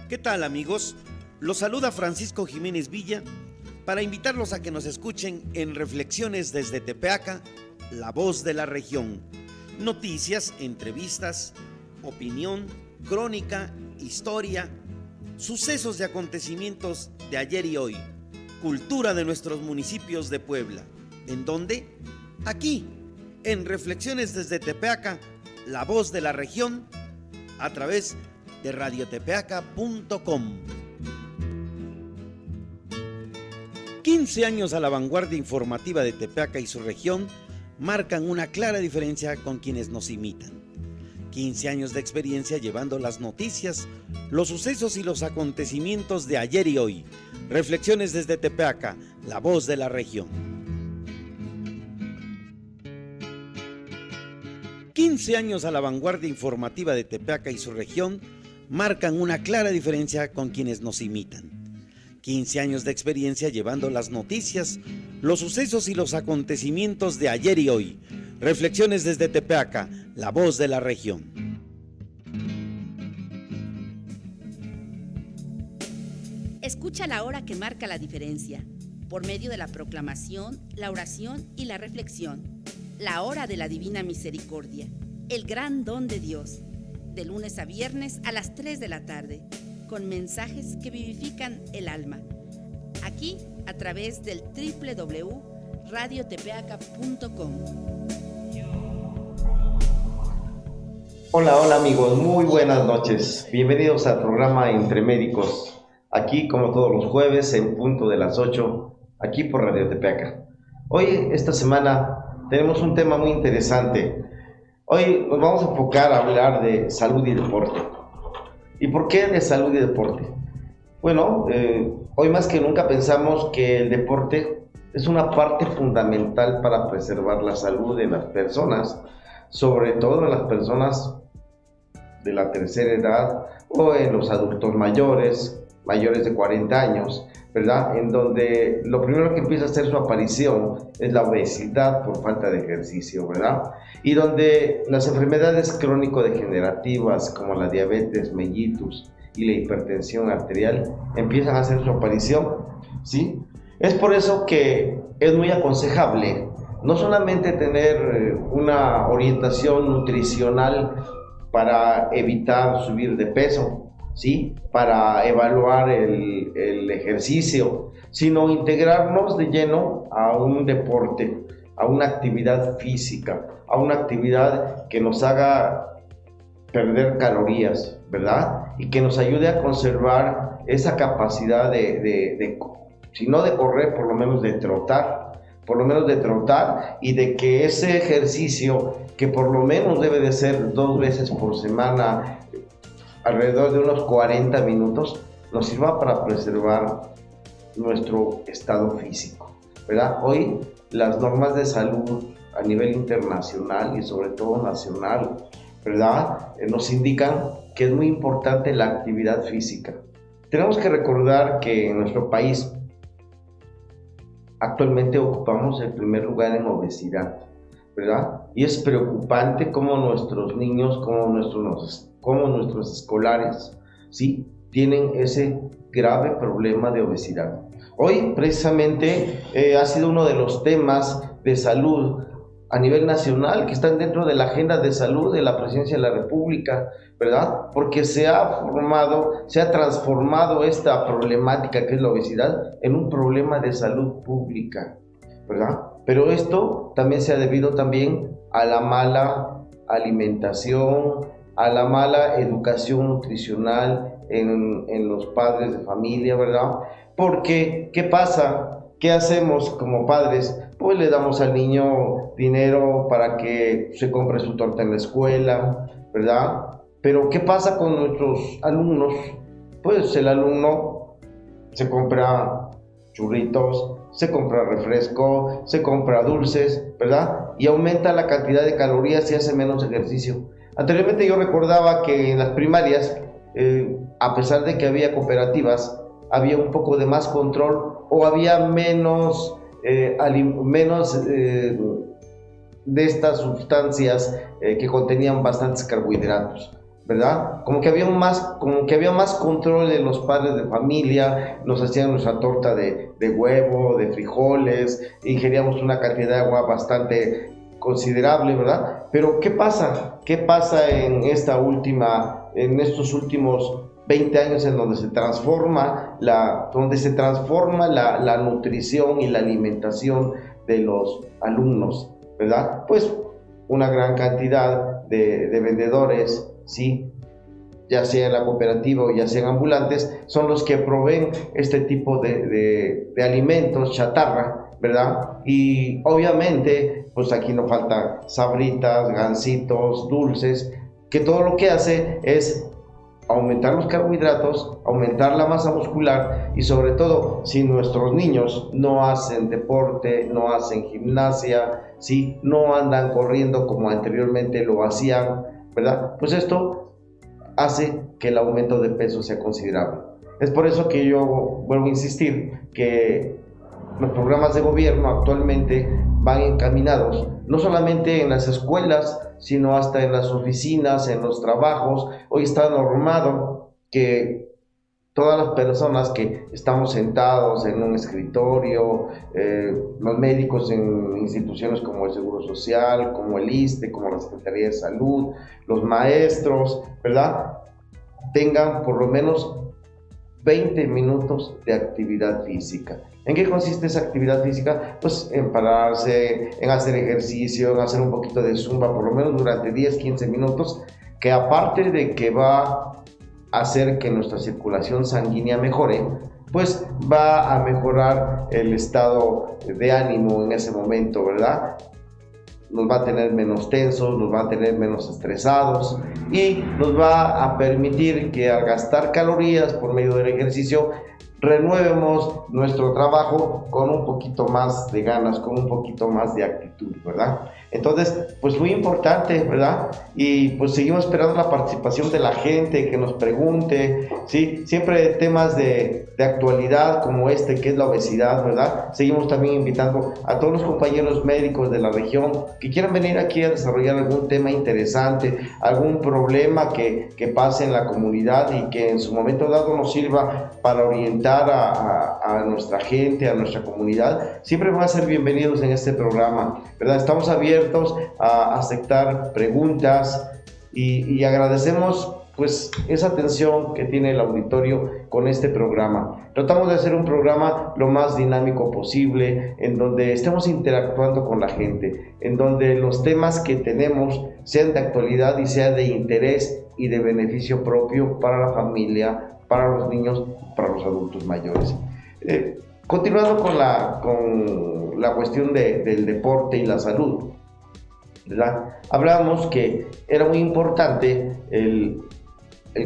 ¿Qué tal, amigos? Los saluda Francisco Jiménez Villa para invitarlos a que nos escuchen en Reflexiones desde Tepeaca, la voz de la región. Noticias, entrevistas, opinión, crónica, historia, sucesos de acontecimientos de ayer y hoy, cultura de nuestros municipios de Puebla. ¿En dónde? Aquí, en Reflexiones desde Tepeaca, la voz de la región, a través de radiotepeaca.com. 15 años a la vanguardia informativa de Tepeaca y su región marcan una clara diferencia con quienes nos imitan. 15 años de experiencia llevando las noticias, los sucesos y los acontecimientos de ayer y hoy. Reflexiones desde Tepeaca, la voz de la región. 15 años a la vanguardia informativa de Tepeaca y su región marcan una clara diferencia con quienes nos imitan. 15 años de experiencia llevando las noticias, los sucesos y los acontecimientos de ayer y hoy. Reflexiones desde Tepeaca, la voz de la región. Escucha la hora que marca la diferencia, por medio de la proclamación, la oración y la reflexión. La hora de la Divina Misericordia, el gran don de Dios, de lunes a viernes a las 3 de la tarde, con mensajes que vivifican el alma. Aquí, a través del www.radiotepeaca.com. Hola amigos, muy buenas noches. Bienvenidos al programa Entre Médicos. Aquí, como todos los jueves, en punto de las 8, aquí por Radio Tepeaca. Hoy, esta semana, tenemos un tema muy interesante. Hoy nos vamos a enfocar a hablar de salud y deporte. ¿Y por qué de salud y deporte? Bueno, hoy más que nunca pensamos que el deporte es una parte fundamental para preservar la salud de las personas, sobre todo en las personas de la tercera edad o en los adultos mayores de 40 años, ¿verdad? En donde lo primero que empieza a hacer su aparición es la obesidad por falta de ejercicio, ¿verdad? Y donde las enfermedades crónico-degenerativas como la diabetes mellitus y la hipertensión arterial empiezan a hacer su aparición, ¿sí? Es por eso que es muy aconsejable no solamente tener una orientación nutricional para evitar subir de peso, ¿sí? Para evaluar el ejercicio, sino integrarnos de lleno a un deporte, a una actividad física, a una actividad que nos haga perder calorías, ¿verdad? Y que nos ayude a conservar esa capacidad si no de correr, por lo menos de trotar, y de que ese ejercicio, que por lo menos debe de ser 2 veces por semana, alrededor de unos 40 minutos, nos sirva para preservar nuestro estado físico, ¿verdad? Hoy las normas de salud a nivel internacional y sobre todo nacional, ¿verdad? Nos indican que es muy importante la actividad física. Tenemos que recordar que en nuestro país actualmente ocupamos el primer lugar en obesidad, ¿verdad? Y es preocupante cómo nuestros niños, cómo nuestros escolares, ¿sí? Tienen ese grave problema de obesidad. Hoy precisamente ha sido uno de los temas de salud a nivel nacional que están dentro de la agenda de salud de la Presidencia de la República, ¿verdad? Porque se ha transformado esta problemática que es la obesidad en un problema de salud pública, ¿verdad? Pero esto también se ha debido también a la mala alimentación, a la mala educación nutricional en los padres de familia, ¿verdad? Porque, ¿qué pasa? ¿Qué hacemos como padres? Pues le damos al niño dinero para que se compre su torta en la escuela, ¿verdad? Pero ¿qué pasa con nuestros alumnos? Pues el alumno se compra churritos, se compra refresco, se compra dulces, ¿verdad? Y aumenta la cantidad de calorías y hace menos ejercicio. Anteriormente yo recordaba que en las primarias, a pesar de que había cooperativas, había un poco de más control o había menos de estas sustancias que contenían bastantes carbohidratos. ¿verdad? Como que había más control de los padres de familia, nos hacían nuestra torta de huevo, de frijoles, ingeríamos una cantidad de agua bastante considerable, ¿verdad? Pero ¿qué pasa? ¿Qué pasa en estos últimos 20 años en donde se transforma la nutrición y la alimentación de los alumnos, ¿verdad? Pues una gran cantidad de vendedores, ¿sí?, ya sea en la cooperativa o ya sean ambulantes, son los que proveen este tipo de alimentos chatarra, ¿verdad? Y obviamente, pues aquí no faltan sabritas, gansitos, dulces, que todo lo que hace es aumentar los carbohidratos, aumentar la masa muscular y sobre todo, si nuestros niños no hacen deporte, no hacen gimnasia, ¿sí?, no andan corriendo como anteriormente lo hacían, ¿verdad? Pues esto hace que el aumento de peso sea considerable. Es por eso que yo vuelvo a insistir que los programas de gobierno actualmente van encaminados no solamente en las escuelas, sino hasta en las oficinas, en los trabajos. Hoy está normado que todas las personas que estamos sentados en un escritorio, los médicos en instituciones como el Seguro Social, como el ISSSTE, como la Secretaría de Salud, los maestros, ¿verdad?, tengan por lo menos 20 minutos de actividad física. ¿En qué consiste esa actividad física? Pues en pararse, en hacer ejercicio, en hacer un poquito de zumba, por lo menos durante 10-15 minutos, que aparte de que va hacer que nuestra circulación sanguínea mejore, pues va a mejorar el estado de ánimo en ese momento, ¿verdad? Nos va a tener menos tensos, nos va a tener menos estresados y nos va a permitir que al gastar calorías por medio del ejercicio renuevemos nuestro trabajo con un poquito más de ganas, con un poquito más de actitud, ¿verdad? Entonces, pues muy importante, ¿verdad? Y pues seguimos esperando la participación de la gente, que nos pregunte, ¿sí? Siempre temas de actualidad como este, que es la obesidad, ¿verdad? Seguimos también invitando a todos los compañeros médicos de la región que quieran venir aquí a desarrollar algún tema interesante, algún problema que pase en la comunidad y que en su momento dado nos sirva para orientar a nuestra gente, a nuestra comunidad. Siempre van a ser bienvenidos en este programa, ¿verdad? Estamos abiertos a aceptar preguntas y agradecemos pues esa atención que tiene el auditorio con este programa. Tratamos de hacer un programa lo más dinámico posible, en donde estemos interactuando con la gente, en donde los temas que tenemos sean de actualidad y sean de interés y de beneficio propio para la familia, para los niños, para los adultos mayores. Continuando con la cuestión del deporte y la salud, ¿verdad? Hablábamos que era muy importante el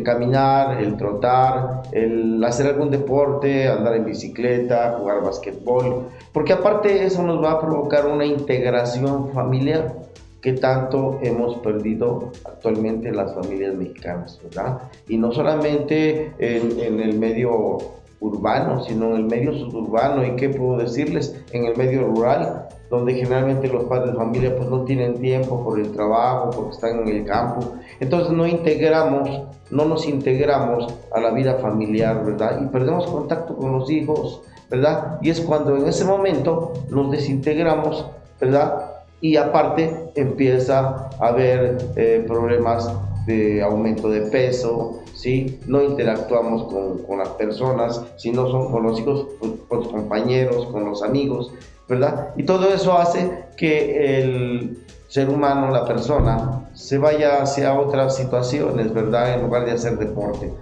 caminar, el trotar, el hacer algún deporte, andar en bicicleta, jugar basquetbol, porque aparte eso nos va a provocar una integración familiar que tanto hemos perdido actualmente en las familias mexicanas, ¿verdad? Y no solamente en el medio urbano, sino en el medio suburbano, y qué puedo decirles, en el medio rural, donde generalmente los padres de familia pues no tienen tiempo por el trabajo, porque están en el campo, entonces no nos integramos a la vida familiar, ¿verdad? Y perdemos contacto con los hijos, ¿verdad? Y es cuando en ese momento nos desintegramos, ¿verdad? Y aparte empieza a haber problemas de aumento de peso, ¿sí? No interactuamos con las personas, si no son con los hijos, pues, con los compañeros, con los amigos, ¿verdad? Y todo eso hace que el ser humano, la persona, se vaya hacia otras situaciones, ¿verdad? En lugar de hacer deporte.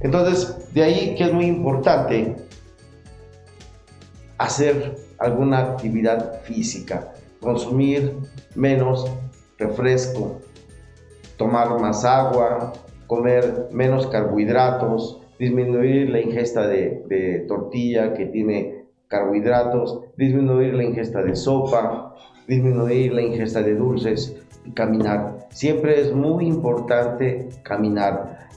Entonces, de ahí que es muy importante hacer alguna actividad física, consumir menos refresco, tomar más agua, comer menos carbohidratos, disminuir la ingesta de tortilla que tiene carbohidratos, disminuir la ingesta de sopa, disminuir la ingesta de dulces y caminar. Siempre es muy importante caminar.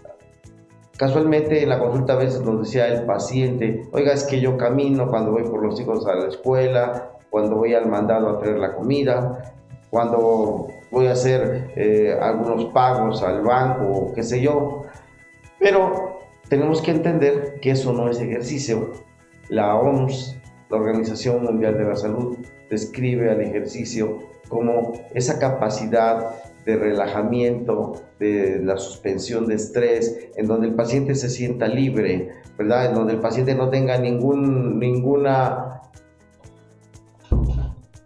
Casualmente en la consulta a veces nos decía el paciente, oiga, es que yo camino cuando voy por los hijos a la escuela, cuando voy al mandado a traer la comida, cuando voy a hacer algunos pagos al banco o qué sé yo. Pero tenemos que entender que eso no es ejercicio. La OMS, la Organización Mundial de la Salud, describe al ejercicio como esa capacidad de relajamiento, de la suspensión de estrés, en donde el paciente se sienta libre, ¿verdad? En donde el paciente no tenga ninguna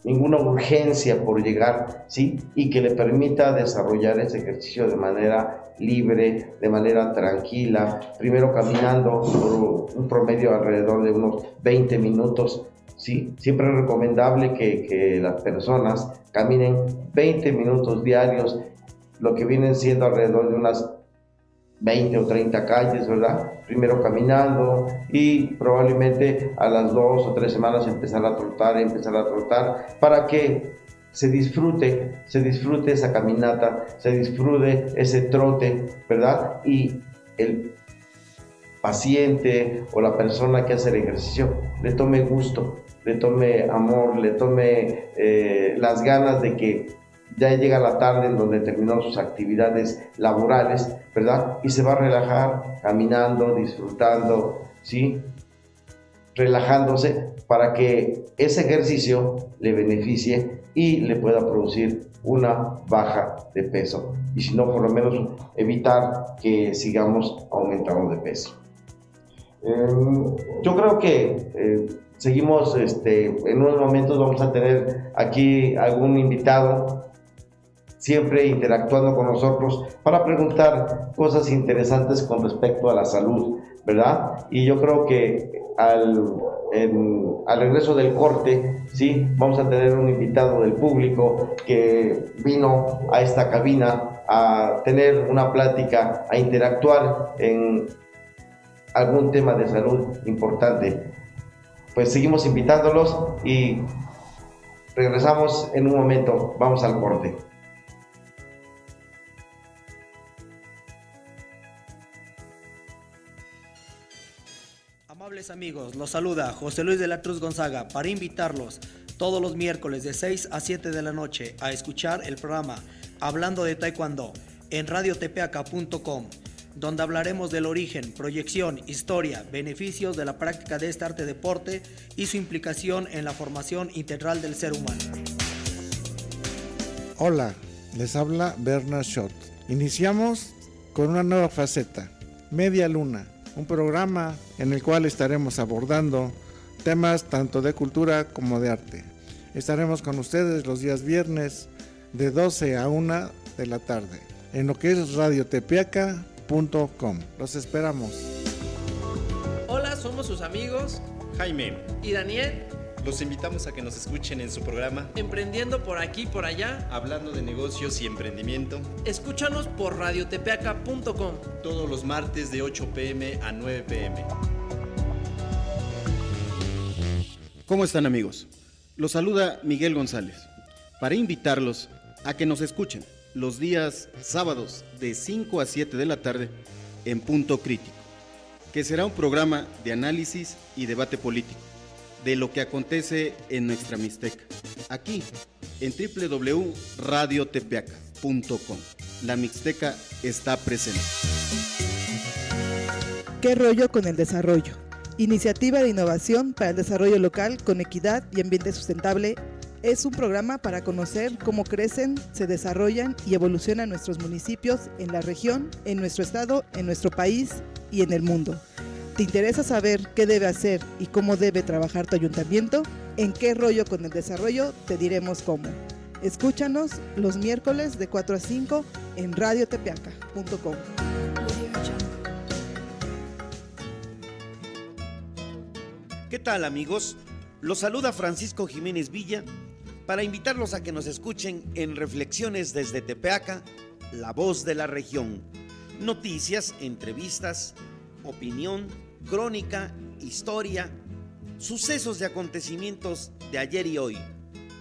urgencia por llegar, ¿sí? Y que le permita desarrollar ese ejercicio de manera libre, de manera tranquila, primero caminando por un promedio alrededor de unos 20 minutos, ¿sí? Siempre es recomendable que las personas caminen 20 minutos diarios, lo que vienen siendo alrededor de unas 20 o 30 calles, ¿verdad? Primero caminando y probablemente a las 2 o 3 semanas empezar a trotar para que se disfrute esa caminata, se disfrute ese trote, ¿verdad? Y el paciente o la persona que hace el ejercicio le tome gusto, le tome amor, le tome las ganas de que ya llega la tarde en donde terminó sus actividades laborales, ¿verdad? Y se va a relajar caminando, disfrutando, ¿sí? Relajándose para que ese ejercicio le beneficie y le pueda producir una baja de peso. Y si no, por lo menos evitar que sigamos aumentando de peso. Yo creo que seguimos, en unos momentos vamos a tener aquí algún invitado siempre interactuando con nosotros para preguntar cosas interesantes con respecto a la salud, ¿verdad? Y yo creo que al regreso del corte, ¿sí? Vamos a tener un invitado del público que vino a esta cabina a tener una plática, a interactuar en algún tema de salud importante. Pues seguimos invitándolos y regresamos en un momento. Vamos al corte. Amables amigos, los saluda José Luis de la Cruz Gonzaga para invitarlos todos los miércoles de 6 a 7 de la noche a escuchar el programa Hablando de Taekwondo en radiotepeaca.com, donde hablaremos del origen, proyección, historia, beneficios de la práctica de este arte deporte y su implicación en la formación integral del ser humano. Hola, les habla Bernard Schott. Iniciamos con una nueva faceta, Media Luna, un programa en el cual estaremos abordando temas tanto de cultura como de arte. Estaremos con ustedes los días viernes de 12 a 1 de la tarde en lo que es radiotepeaca.com. Los esperamos. Hola, somos sus amigos Jaime y Daniel, Los invitamos a que nos escuchen en su programa emprendiendo por aquí y por allá. Hablando de negocios y emprendimiento, Escúchanos por radiotepeaca.com. todos los martes de 8 p.m. a 9 p.m. ¿Cómo están, amigos? Los saluda Miguel González para invitarlos a que nos escuchen los días sábados de 5 a 7 de la tarde en Punto Crítico, que será un programa de análisis y debate político de lo que acontece en nuestra Mixteca, aquí en www.radiotepeaca.com. La Mixteca está presente. ¿Qué rollo con el desarrollo? Iniciativa de innovación para el desarrollo local con equidad y ambiente sustentable. Es un programa para conocer cómo crecen, se desarrollan y evolucionan nuestros municipios en la región, en nuestro estado, en nuestro país y en el mundo. ¿Te interesa saber qué debe hacer y cómo debe trabajar tu ayuntamiento? ¿En qué rollo con el desarrollo? Te diremos cómo. Escúchanos los miércoles de 4 a 5 en radiotepeaca.com. ¿Qué tal, amigos? Los saluda Francisco Jiménez Villa para invitarlos a que nos escuchen en Reflexiones desde Tepeaca, la voz de la región. Noticias, entrevistas, opinión, crónica, historia, sucesos de acontecimientos de ayer y hoy,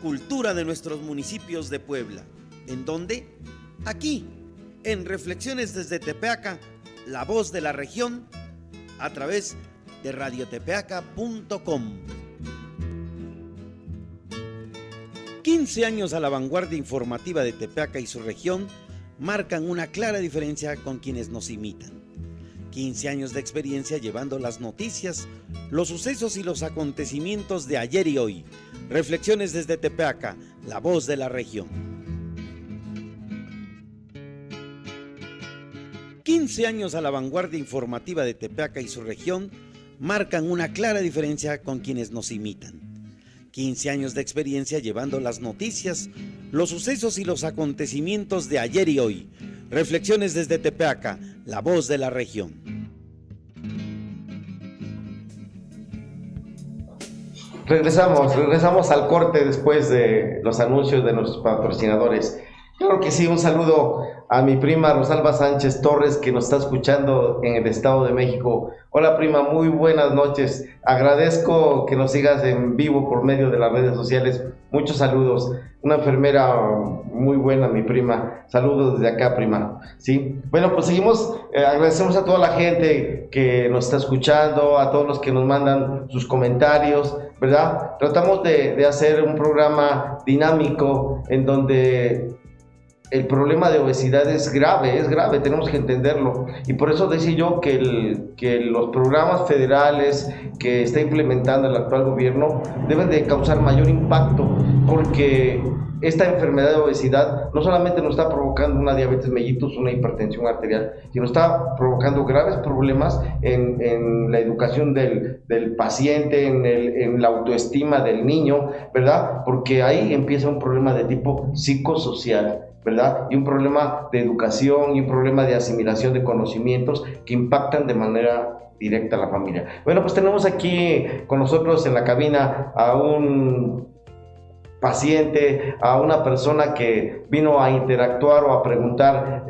cultura de nuestros municipios de Puebla. ¿En dónde? Aquí, en Reflexiones desde Tepeaca, la voz de la región, a través de radiotepeaca.com. 15 años a la vanguardia informativa de Tepeaca y su región marcan una clara diferencia con quienes nos imitan. 15 años de experiencia llevando las noticias, los sucesos y los acontecimientos de ayer y hoy. Reflexiones desde Tepeaca, la voz de la región. 15 años a la vanguardia informativa de Tepeaca y su región marcan una clara diferencia con quienes nos imitan. 15 años de experiencia llevando las noticias, los sucesos y los acontecimientos de ayer y hoy. Reflexiones desde Tepeaca, la voz de la región. Regresamos al corte después de los anuncios de nuestros patrocinadores. Claro que sí, un saludo a mi prima Rosalba Sánchez Torres, que nos está escuchando en el Estado de México. Hola prima, muy buenas noches. Agradezco que nos sigas en vivo por medio de las redes sociales. Muchos saludos. Una enfermera muy buena, mi prima. Saludos desde acá, prima. ¿Sí? Bueno, pues seguimos. Agradecemos a toda la gente que nos está escuchando, a todos los que nos mandan sus comentarios, ¿verdad? Tratamos de hacer un programa dinámico en donde el problema de obesidad es grave, tenemos que entenderlo, y por eso decía yo que los programas federales que está implementando el actual gobierno deben de causar mayor impacto, porque esta enfermedad de obesidad no solamente nos está provocando una diabetes mellitus, una hipertensión arterial, sino está provocando graves problemas en la educación del paciente, en la autoestima del niño, ¿verdad? Porque ahí empieza un problema de tipo psicosocial, ¿verdad? Y un problema de educación y un problema de asimilación de conocimientos que impactan de manera directa a la familia. Bueno, pues tenemos aquí con nosotros en la cabina a un paciente, a una persona que vino a interactuar o a preguntar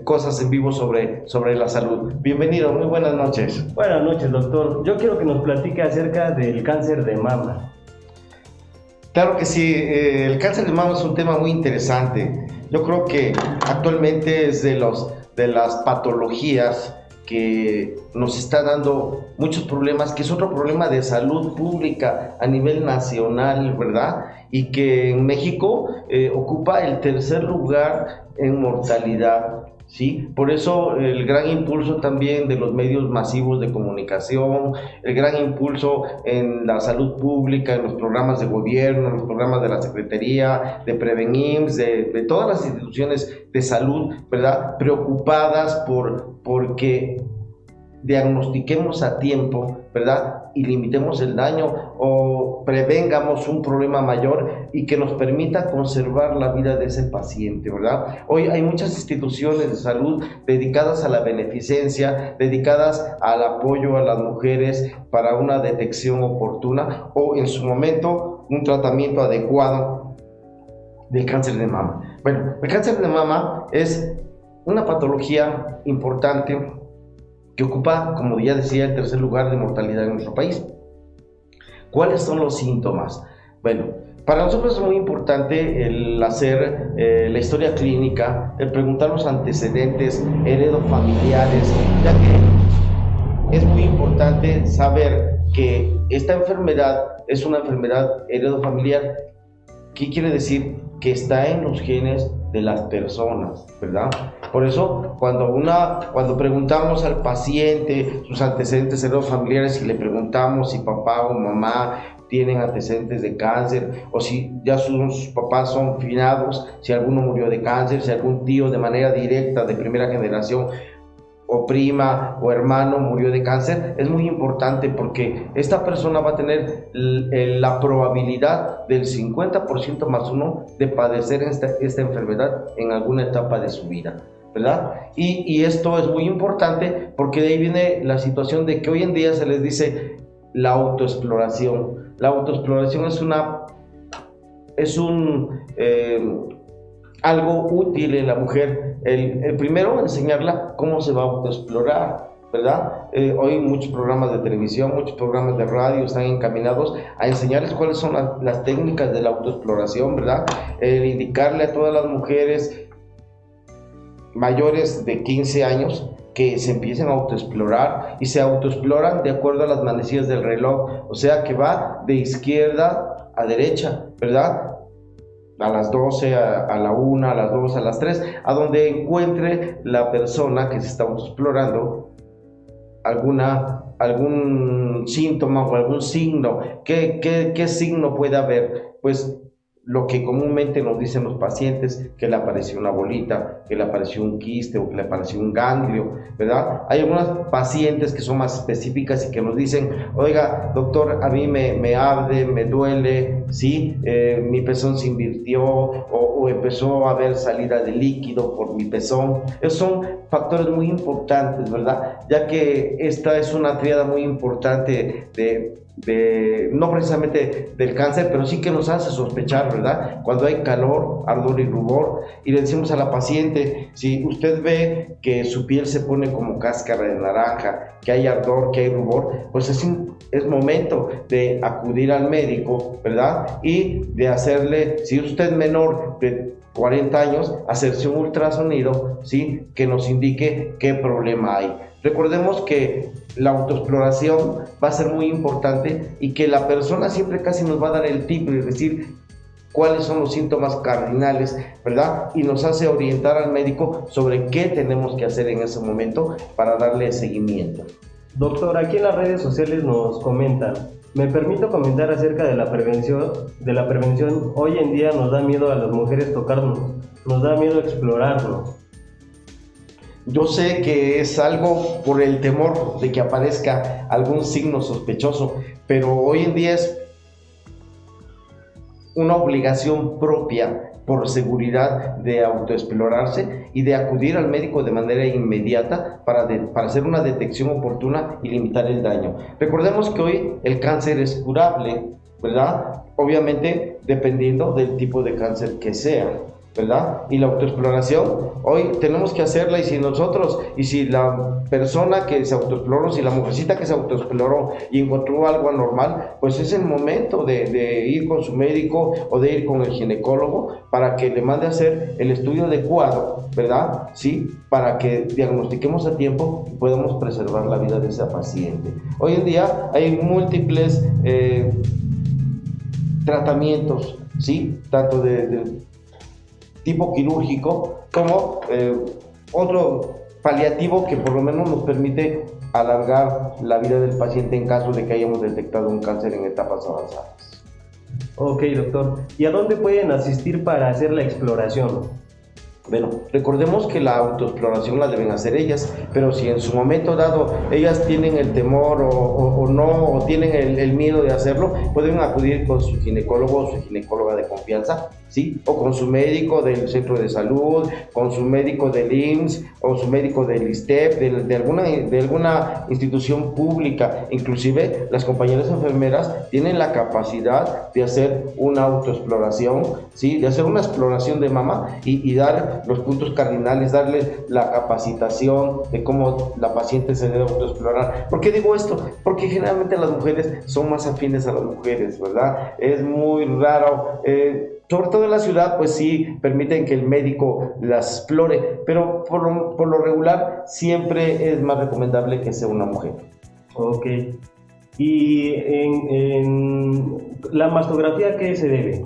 cosas en vivo sobre la salud. Bienvenido, muy buenas noches. Buenas noches, doctor. Yo quiero que nos platique acerca del cáncer de mama. Claro que sí, el cáncer de mama es un tema muy interesante. Yo creo que actualmente es de las patologías que nos está dando muchos problemas, que es otro problema de salud pública a nivel nacional, ¿verdad? Y que en México ocupa el tercer lugar en mortalidad, ¿sí? Por eso el gran impulso también de los medios masivos de comunicación, el gran impulso en la salud pública, en los programas de gobierno, en los programas de la Secretaría, de Prevenims, de todas las instituciones de salud, ¿verdad? Preocupadas porque diagnostiquemos a tiempo, ¿verdad? Y limitemos el daño o prevengamos un problema mayor y que nos permita conservar la vida de ese paciente, ¿verdad? Hoy hay muchas instituciones de salud dedicadas a la beneficencia, dedicadas al apoyo a las mujeres para una detección oportuna o en su momento un tratamiento adecuado del cáncer de mama. Bueno, el cáncer de mama es una patología importante que ocupa, como ya decía, el tercer lugar de mortalidad en nuestro país. ¿Cuáles son los síntomas? Bueno, para nosotros es muy importante el hacer la historia clínica, el preguntar los antecedentes heredofamiliares, ya que es muy importante saber que esta enfermedad es una enfermedad heredofamiliar. ¿Qué quiere decir? Que está en los genes de las personas, ¿verdad? Por eso, cuando preguntamos al paciente sus antecedentes heredofamiliares, si le preguntamos si papá o mamá tienen antecedentes de cáncer, o si ya sus papás son finados, si alguno murió de cáncer, si algún tío de manera directa de primera generación o prima o hermano murió de cáncer, es muy importante porque esta persona va a tener la probabilidad del 50% más 1 de padecer esta enfermedad en alguna etapa de su vida, ¿verdad? Y esto es muy importante porque de ahí viene la situación de que hoy en día se les dice la autoexploración. La autoexploración es algo útil en la mujer. El primero, enseñarla cómo se va a autoexplorar, ¿verdad? Hoy muchos programas de televisión, muchos programas de radio están encaminados a enseñarles cuáles son las técnicas de la autoexploración, ¿verdad? Indicarle a todas las mujeres mayores de 15 años que se empiecen a autoexplorar y se autoexploran de acuerdo a las manecillas del reloj, o sea que va de izquierda a derecha, ¿verdad? a las 12, a la 1, a las 2, a las 3, a donde encuentre la persona que se está autoexplorando algún síntoma o algún signo. ¿Qué signo puede haber? Pues lo que comúnmente nos dicen los pacientes, que le apareció una bolita, que le apareció un quiste o que le apareció un ganglio, ¿verdad? Hay algunas pacientes que son más específicas y que nos dicen, oiga, doctor, a mí me arde, me duele, ¿sí? Mi pezón se invirtió o empezó a haber salida de líquido por mi pezón. Esos son factores muy importantes, ¿verdad? Ya que esta es una tríada muy importante no precisamente del cáncer, pero sí que nos hace sospechar, ¿verdad? Cuando hay calor, ardor y rubor, y le decimos a la paciente, si usted ve que su piel se pone como cáscara de naranja, que hay ardor, que hay rubor, pues es momento de acudir al médico, ¿verdad? Y de hacerle, si usted es menor de 40 años, hacerse un ultrasonido, ¿sí? Que nos indique qué problema hay. Recordemos que la autoexploración va a ser muy importante y que la persona siempre casi nos va a dar el tip de decir cuáles son los síntomas cardinales, ¿verdad? Y nos hace orientar al médico sobre qué tenemos que hacer en ese momento para darle seguimiento. Doctor, aquí en las redes sociales nos comentan, me permito comentar acerca de la prevención. Hoy en día nos da miedo a las mujeres tocarnos, nos da miedo explorarnos. Yo sé que es algo por el temor de que aparezca algún signo sospechoso, pero hoy en día es una obligación propia por seguridad de autoexplorarse y de acudir al médico de manera inmediata para hacer una detección oportuna y limitar el daño. Recordemos que hoy el cáncer es curable, ¿verdad? Obviamente dependiendo del tipo de cáncer que sea, ¿verdad? Y la autoexploración hoy tenemos que hacerla, y si la persona que se autoexploró, si la mujercita que se autoexploró y encontró algo anormal, pues es el momento de ir con su médico o de ir con el ginecólogo para que le mande a hacer el estudio adecuado, ¿verdad? Sí, para que diagnostiquemos a tiempo y podamos preservar la vida de esa paciente. Hoy en día hay múltiples tratamientos, ¿sí? Tanto de tipo quirúrgico como otro paliativo que por lo menos nos permite alargar la vida del paciente en caso de que hayamos detectado un cáncer en etapas avanzadas. Ok, doctor. ¿Y a dónde pueden asistir para hacer la exploración? Bueno, recordemos que la autoexploración la deben hacer ellas, pero si en su momento dado ellas tienen el temor o no, o tienen el miedo de hacerlo, pueden acudir con su ginecólogo o su ginecóloga de confianza, ¿sí? O con su médico del centro de salud, con su médico del IMSS o su médico del ISSSTE, de alguna institución pública. Inclusive las compañeras enfermeras tienen la capacidad de hacer una autoexploración, ¿sí? De hacer una exploración de mama y dar los puntos cardinales, darle la capacitación de cómo la paciente se debe autoexplorar. ¿Por qué digo esto? Porque generalmente las mujeres son más afines a las mujeres, ¿verdad? Es muy raro, sobre todo en la ciudad, pues sí permiten que el médico las explore, pero por lo regular siempre es más recomendable que sea una mujer. Ok. ¿Y en la mastografía qué se debe?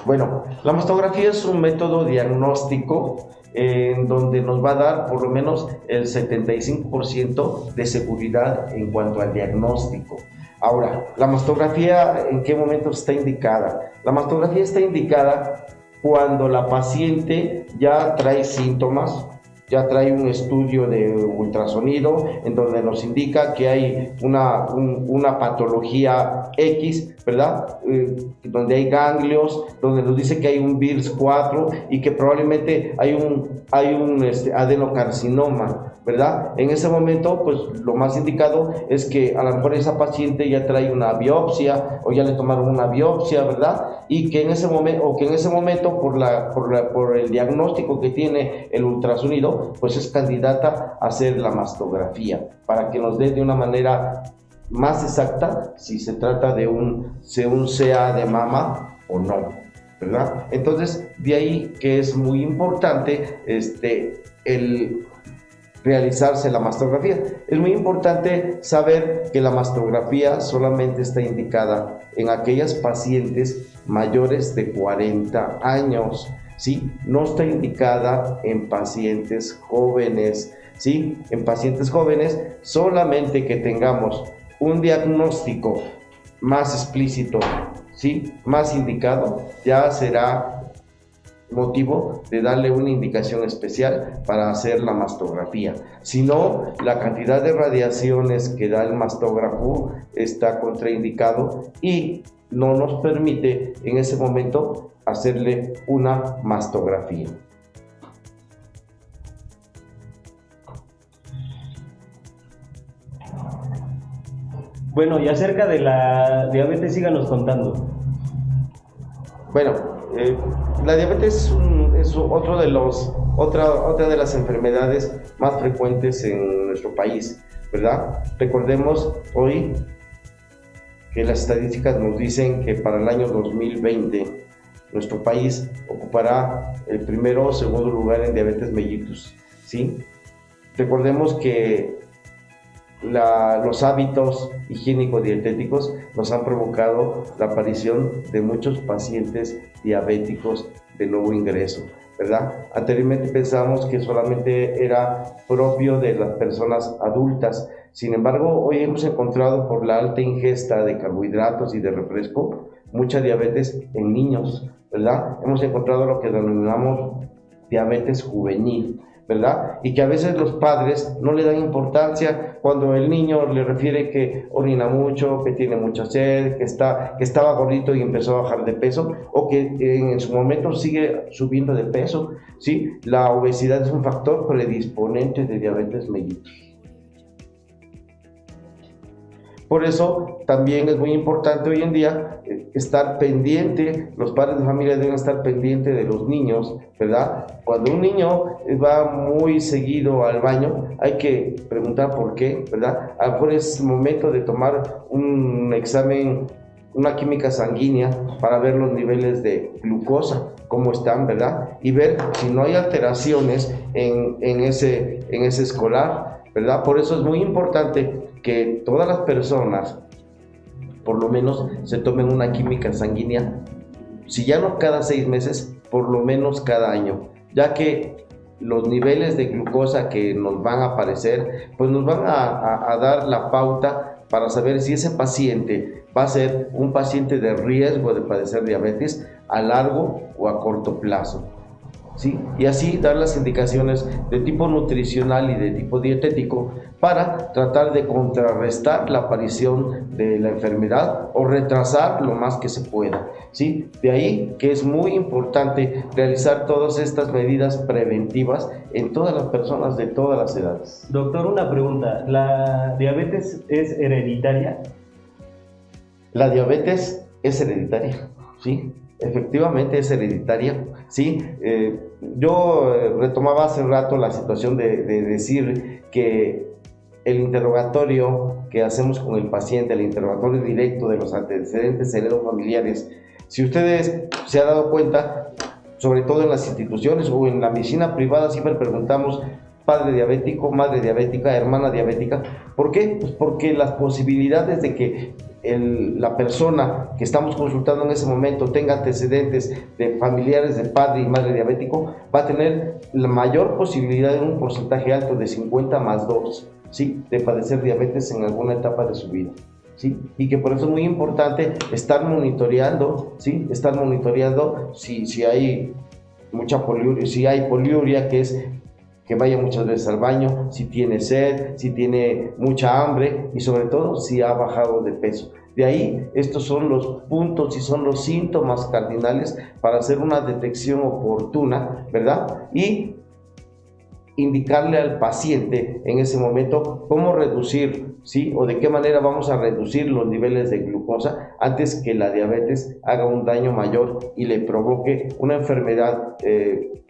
Bueno, la mastografía es un método diagnóstico en donde nos va a dar por lo menos el 75% de seguridad en cuanto al diagnóstico. Ahora, la mastografía, ¿en qué momento está indicada? La mastografía está indicada cuando la paciente ya trae síntomas, ya trae un estudio de ultrasonido en donde nos indica que hay una patología X, ¿verdad? Donde hay ganglios, donde nos dice que hay un VIRS4 y que probablemente hay un adenocarcinoma, ¿verdad? En ese momento, pues lo más indicado es que a lo mejor esa paciente ya trae una biopsia o ya le tomaron una biopsia, ¿verdad? Y que en ese momento por el diagnóstico que tiene el ultrasonido, pues es candidata a hacer la mastografía para que nos dé de una manera más exacta si se trata de un CA de mama o no, ¿verdad? Entonces, de ahí que es muy importante realizarse la mastografía. Es muy importante saber que la mastografía solamente está indicada en aquellas pacientes mayores de 40 años, ¿sí? No está indicada en pacientes jóvenes, ¿sí? En pacientes jóvenes, solamente que tengamos un diagnóstico más explícito, ¿sí? Más indicado, ya será motivo de darle una indicación especial para hacer la mastografía. Si no, la cantidad de radiaciones que da el mastógrafo está contraindicado y no nos permite en ese momento hacerle una mastografía. Bueno, y acerca de la diabetes, síganos contando. Bueno, la diabetes es otra de las enfermedades más frecuentes en nuestro país, ¿verdad? Recordemos hoy que las estadísticas nos dicen que para el año 2020 nuestro país ocupará el primero o segundo lugar en diabetes mellitus, ¿sí? Recordemos que los hábitos higiénico-dietéticos nos han provocado la aparición de muchos pacientes diabéticos de nuevo ingreso, ¿verdad? Anteriormente pensábamos que solamente era propio de las personas adultas. Sin embargo, hoy hemos encontrado, por la alta ingesta de carbohidratos y de refresco, mucha diabetes en niños, ¿verdad? Hemos encontrado lo que denominamos diabetes juvenil, ¿verdad? Y que a veces los padres no le dan importancia cuando el niño le refiere que orina mucho, que tiene mucha sed, que estaba gordito y empezó a bajar de peso, o que en su momento sigue subiendo de peso, ¿sí? La obesidad es un factor predisponente de diabetes mellitus. Por eso también es muy importante hoy en día estar pendiente, los padres de familia deben estar pendientes de los niños, ¿verdad? Cuando un niño va muy seguido al baño, hay que preguntar por qué, ¿verdad? A lo mejor es momento de tomar un examen, una química sanguínea para ver los niveles de glucosa, cómo están, ¿verdad? Y ver si no hay alteraciones en ese escolar, ¿verdad? Por eso es muy importante que todas las personas, por lo menos, se tomen una química sanguínea, si ya no cada 6 meses, por lo menos cada año, ya que los niveles de glucosa que nos van a aparecer, pues nos van a dar la pauta para saber si ese paciente va a ser un paciente de riesgo de padecer diabetes a largo o a corto plazo, ¿sí? Y así dar las indicaciones de tipo nutricional y de tipo dietético para tratar de contrarrestar la aparición de la enfermedad o retrasar lo más que se pueda, ¿sí? De ahí que es muy importante realizar todas estas medidas preventivas en todas las personas de todas las edades. Doctor, una pregunta, ¿la diabetes es hereditaria? La diabetes es hereditaria, ¿sí? Efectivamente es hereditaria, ¿sí? Yo retomaba hace rato la situación de decir que el interrogatorio que hacemos con el paciente, el interrogatorio directo de los antecedentes heredofamiliares, si ustedes se han dado cuenta, sobre todo en las instituciones o en la medicina privada, siempre preguntamos padre diabético, madre diabética, hermana diabética. ¿Por qué? Pues porque las posibilidades de que la persona que estamos consultando en ese momento tenga antecedentes de familiares de padre y madre diabético va a tener la mayor posibilidad en un porcentaje alto de 50+2, ¿sí? De padecer diabetes en alguna etapa de su vida, ¿sí? Y que por eso es muy importante estar monitoreando, ¿sí? Estar monitoreando si hay mucha poliuria, si hay poliuria, que es que vaya muchas veces al baño, si tiene sed, si tiene mucha hambre y sobre todo si ha bajado de peso. De ahí, estos son los puntos y son los síntomas cardinales para hacer una detección oportuna, ¿verdad? Y indicarle al paciente en ese momento cómo reducir, ¿sí? O de qué manera vamos a reducir los niveles de glucosa antes que la diabetes haga un daño mayor y le provoque una enfermedad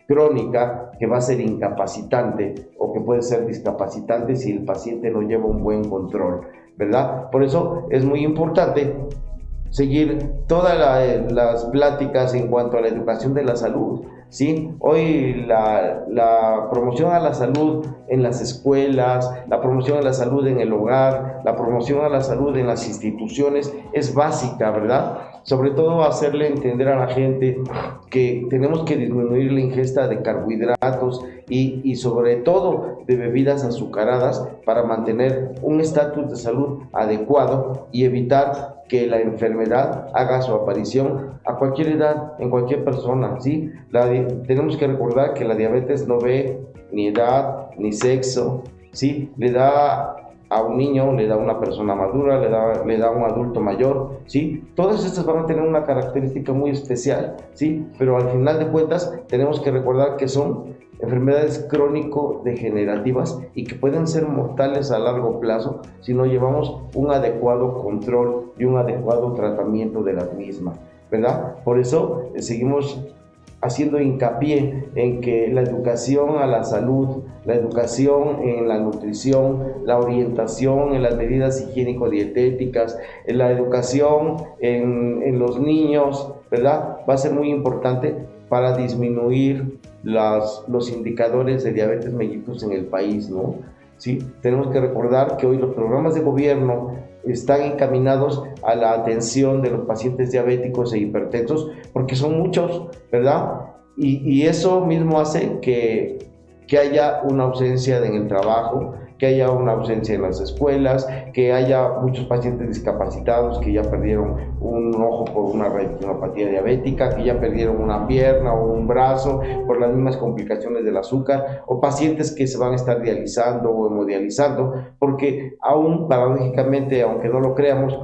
crónica que va a ser incapacitante o que puede ser discapacitante si el paciente no lleva un buen control, ¿verdad? Por eso es muy importante seguir todas las pláticas en cuanto a la educación de la salud. ¿sí? Hoy la promoción a la salud en las escuelas, la promoción a la salud en el hogar, la promoción a la salud en las instituciones es básica, ¿verdad? Sobre todo hacerle entender a la gente que tenemos que disminuir la ingesta de carbohidratos y sobre todo de bebidas azucaradas para mantener un estatus de salud adecuado y evitar que la enfermedad haga su aparición a cualquier edad, en cualquier persona, ¿sí? Tenemos que recordar que la diabetes no ve ni edad, ni sexo, ¿sí? Le da a un niño, le da a una persona madura, le da a un adulto mayor, ¿sí? Todas estas van a tener una característica muy especial, ¿sí? Pero al final de cuentas tenemos que recordar que son enfermedades crónico-degenerativas y que pueden ser mortales a largo plazo si no llevamos un adecuado control y un adecuado tratamiento de las mismas, ¿verdad? Por eso seguimos haciendo hincapié en que la educación a la salud, la educación en la nutrición, la orientación en las medidas higiénico-dietéticas, la educación en los niños, ¿verdad? Va a ser muy importante para disminuir los indicadores de diabetes mellitus en el país, ¿no? ¿Sí? Tenemos que recordar que hoy los programas de gobierno están encaminados a la atención de los pacientes diabéticos e hipertensos porque son muchos, ¿verdad? Y eso mismo hace que haya una ausencia en el trabajo, que haya una ausencia en las escuelas, que haya muchos pacientes discapacitados que ya perdieron un ojo por una retinopatía diabética, que ya perdieron una pierna o un brazo por las mismas complicaciones del azúcar, o pacientes que se van a estar dializando o hemodializando, porque aún paradójicamente, aunque no lo creamos,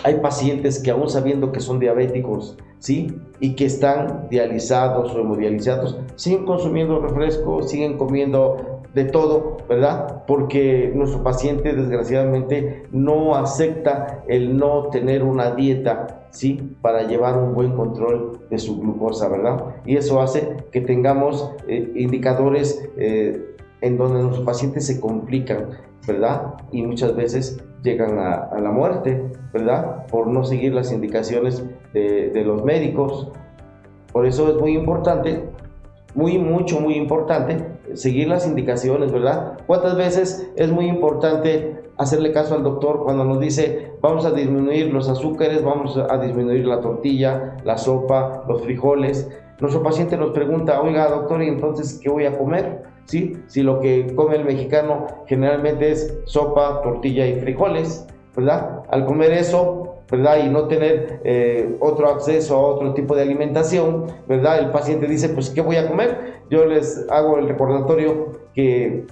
hay pacientes que aún sabiendo que son diabéticos, ¿sí? Y que están dializados o hemodializados, siguen consumiendo refrescos, siguen comiendo de todo, ¿verdad? Porque nuestro paciente desgraciadamente no acepta el no tener una dieta, ¿sí? Para llevar un buen control de su glucosa, ¿verdad? Y eso hace que tengamos indicadores en donde nuestros pacientes se complican, ¿verdad? Y muchas veces llegan a la muerte, ¿verdad? Por no seguir las indicaciones de los médicos. Por eso es muy importante, muy importante seguir las indicaciones, ¿verdad? ¿Cuántas veces es muy importante hacerle caso al doctor cuando nos dice vamos a disminuir los azúcares, vamos a disminuir la tortilla, la sopa, los frijoles? Nuestro paciente nos pregunta, oiga doctor, ¿y entonces qué voy a comer? ¿Sí? Si lo que come el mexicano generalmente es sopa, tortilla y frijoles, ¿verdad? Al comer eso, ¿verdad? Y no tener otro acceso a otro tipo de alimentación, ¿verdad? El paciente dice, pues, ¿qué voy a comer? Yo les hago el recordatorio que,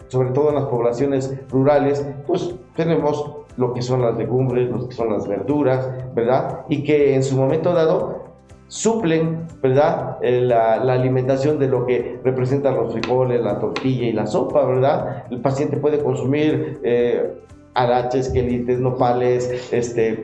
sobre todo en las poblaciones rurales, pues tenemos lo que son las legumbres, lo que son las verduras, ¿verdad? Y que en su momento dado suplen, ¿verdad? La alimentación de lo que representan los frijoles, la tortilla y la sopa, ¿verdad? El paciente puede consumir araches, quelites, nopales,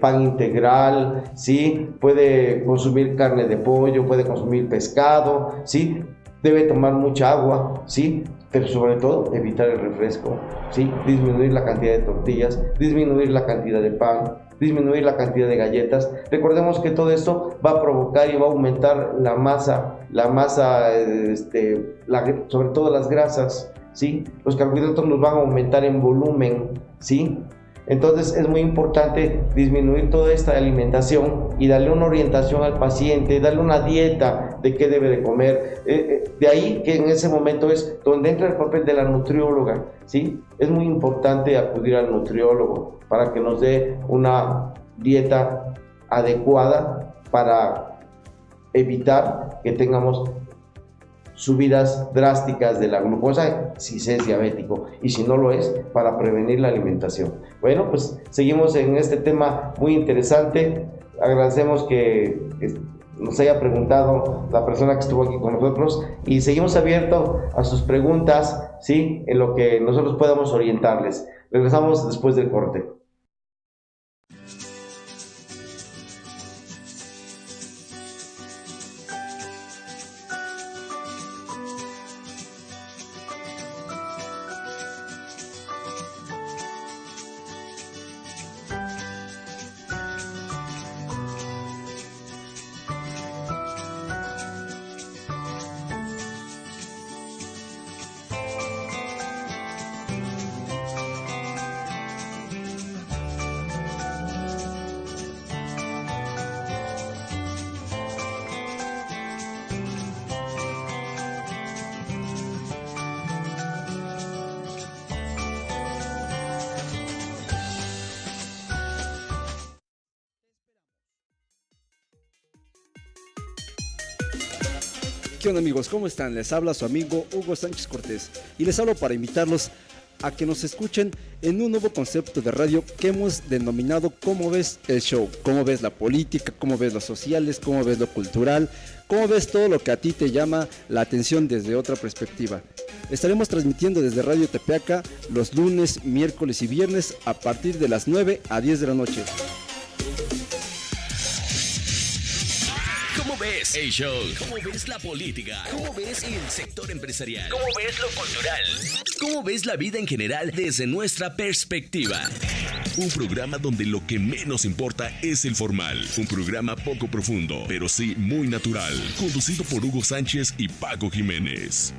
pan integral, ¿sí? Puede consumir carne de pollo, puede consumir pescado, ¿sí? Debe tomar mucha agua, ¿sí? Pero sobre todo evitar el refresco, ¿sí? Disminuir la cantidad de tortillas, disminuir la cantidad de pan, disminuir la cantidad de galletas. Recordemos que todo esto va a provocar y va a aumentar la masa, sobre todo las grasas, ¿sí? Los carbohidratos nos van a aumentar en volumen, ¿sí? Entonces es muy importante disminuir toda esta alimentación y darle una orientación al paciente, darle una dieta de qué debe de comer. De ahí que en ese momento es donde entra el papel de la nutrióloga, ¿sí? Es muy importante acudir al nutriólogo para que nos dé una dieta adecuada para evitar que tengamos subidas drásticas de la glucosa si se es diabético, y si no lo es, para prevenir la alimentación. Bueno, pues seguimos en este tema muy interesante. Agradecemos que nos haya preguntado la persona que estuvo aquí con nosotros y seguimos abiertos a sus preguntas, ¿sí? En lo que nosotros podamos orientarles. Regresamos después del corte. ¿Qué onda amigos? ¿Cómo están? Les habla su amigo Hugo Sánchez Cortés y les hablo para invitarlos a que nos escuchen en un nuevo concepto de radio que hemos denominado ¿Cómo ves el show? ¿Cómo ves la política? ¿Cómo ves las sociales? ¿Cómo ves lo cultural? ¿Cómo ves todo lo que a ti te llama la atención desde otra perspectiva? Estaremos transmitiendo desde Radio Tepeaca los lunes, miércoles y viernes a partir de las 9 a 10 de la noche. ¿Cómo ves el show? ¿Cómo ves la política? ¿Cómo ves el sector empresarial? ¿Cómo ves lo cultural? ¿Cómo ves la vida en general desde nuestra perspectiva? Un programa donde lo que menos importa es el formal. Un programa poco profundo, pero sí muy natural. Conducido por Hugo Sánchez y Paco Jiménez.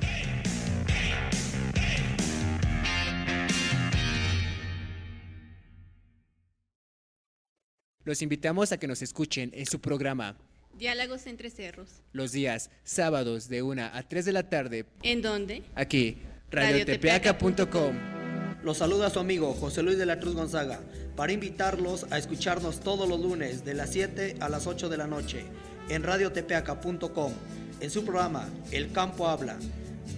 Los invitamos a que nos escuchen en su programa Diálogos entre Cerros, los días sábados de 1 a 3 de la tarde. ¿En dónde? Aquí, radiotepeaca.com. Los saluda su amigo José Luis de la Cruz Gonzaga para invitarlos a escucharnos todos los lunes de las 7 a las 8 de la noche en radiotepeaca.com en su programa El Campo Habla,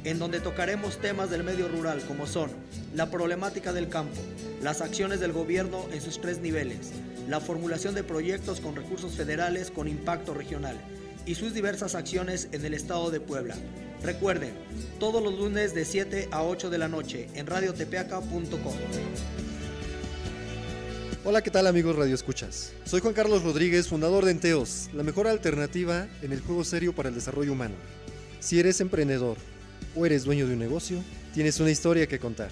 en donde tocaremos temas del medio rural como son la problemática del campo, las acciones del gobierno en sus 3 niveles, la formulación de proyectos con recursos federales con impacto regional y sus diversas acciones en el estado de Puebla. Recuerden, todos los lunes de 7 a 8 de la noche en radiotepeaca.com. Hola, ¿qué tal amigos Radio Escuchas? Soy Juan Carlos Rodríguez, fundador de Enteos, la mejor alternativa en el juego serio para el desarrollo humano. Si eres emprendedor o eres dueño de un negocio, tienes una historia que contar.